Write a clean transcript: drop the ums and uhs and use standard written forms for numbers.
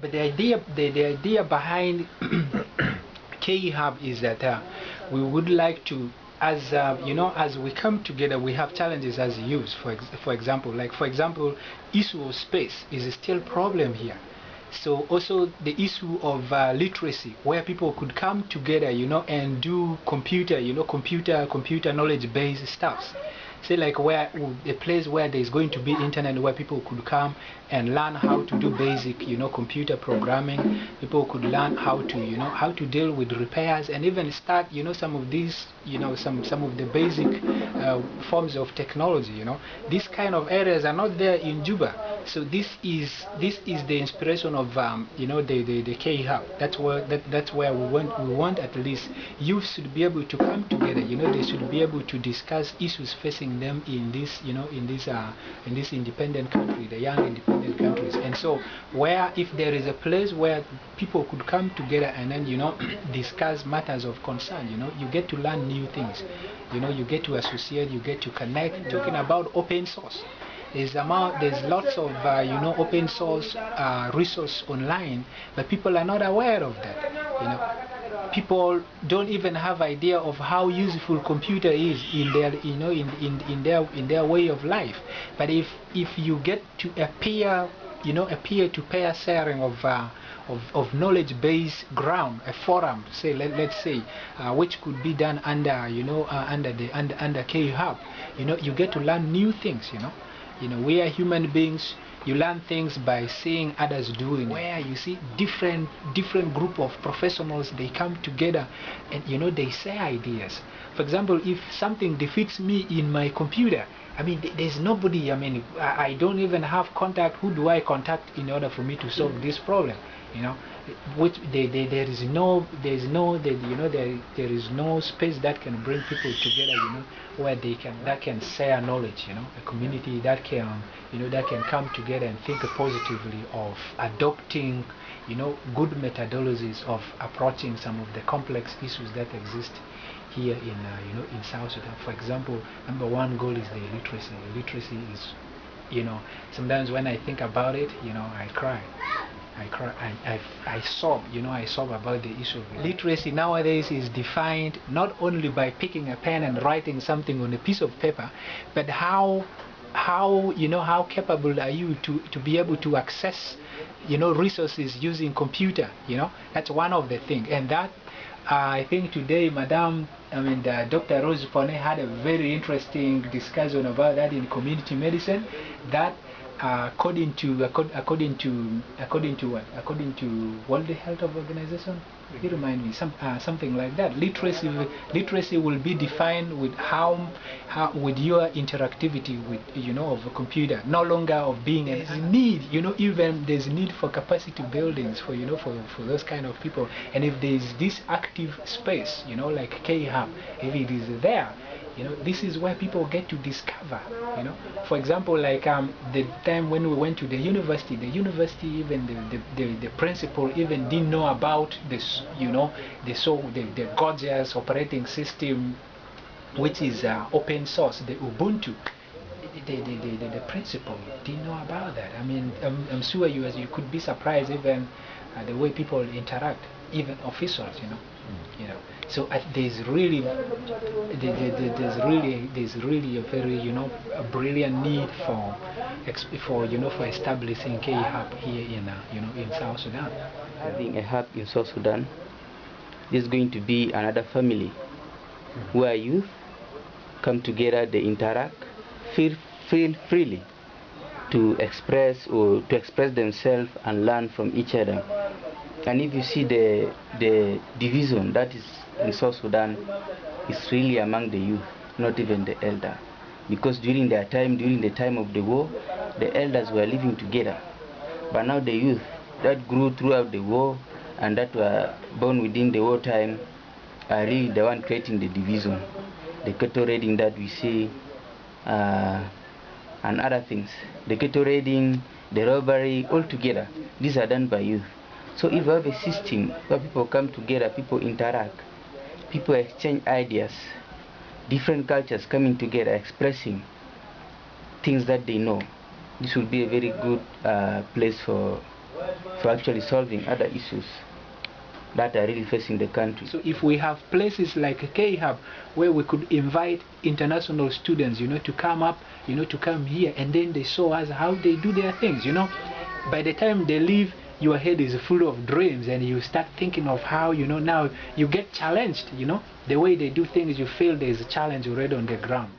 But the idea behind kHUB is that we would like to, as as we come together, we have challenges as youth. For example, issue of space is still problem here. So also the issue of literacy, where people could come together, and do computer knowledge-based stuffs. Say like where a place where there is going to be internet, where people could come and learn how to do basic, computer programming. People could learn how to deal with repairs, and even start, some of these, some of the basic forms of technology. These kind of areas are not there in Juba. So this is the inspiration of the kHUB. That's where we want at least youth should be able to come together. They should be able to discuss issues facing them in this independent country, the young independent countries. And so where if there is a place where people could come together and then discuss matters of concern, you get to learn new things, you get to associate, you get to connect. Talking about open source, there's lots of open source resource online, but people are not aware of that. People don't even have idea of how useful computer is in their in their way of life. But if you get to a peer-to-peer sharing of knowledge-based ground, a forum, say let's say, which could be done under under kHUB, you get to learn new things. We are human beings. You learn things by seeing others doing. Where you see different group of professionals, they come together and they share ideas. For example, if something defeats me in my computer, I mean, there's nobody. I mean, I don't even have contact. Who do I contact in order for me to solve this problem? Which there is no space that can bring people together, where that can share knowledge, a community that can come together and think positively of adopting, good methodologies of approaching some of the complex issues that exist here in South Sudan. For example, number one goal is the literacy. Literacy is, sometimes when I think about it, I cry. I sob, I sob about the issue of literacy. Nowadays is defined not only by picking a pen and writing something on a piece of paper, but how capable are you to be able to access, resources using computer. That's one of the things. And that I think today, Dr. Rose Pone had a very interesting discussion about that in community medicine. That according to World Health Organization, you remind me, something like that. Literacy will be defined with how with your interactivity with of a computer, no longer of being a need. Even there's need for capacity buildings for for those kind of people. And if there's this active space, like kHUB, if it is there, this is where people get to discover. For example, like the time when we went to the university, even the principal even didn't know about this, the gorgeous operating system, which is open source, the Ubuntu. The principal didn't know about that. I mean, I'm sure you could be surprised even the way people interact, even officials. So there's really a very a brilliant need for establishing kHUB here in South Sudan. Having a hub in South Sudan is going to be another family where youth come together, they interact, feel freely to express themselves and learn from each other. And if you see the division that is in South Sudan, is really among the youth, not even the elder. Because during the time of the war, the elders were living together. But now the youth that grew throughout the war and that were born within the war time are really the one creating the division. The cattle raiding that we see and other things. The cattle raiding, the robbery, all together. These are done by youth. So if you have a system where people come together, people interact, people exchange ideas, different cultures coming together, expressing things that they know, this will be a very good place for for actually solving other issues that are really facing the country. So if we have places like kHUB where we could invite international students, to come up, to come here, and then they show us how they do their things, by the time they leave, your head is full of dreams, and you start thinking of how, now you get challenged, the way they do things, you feel there's a challenge already on the ground.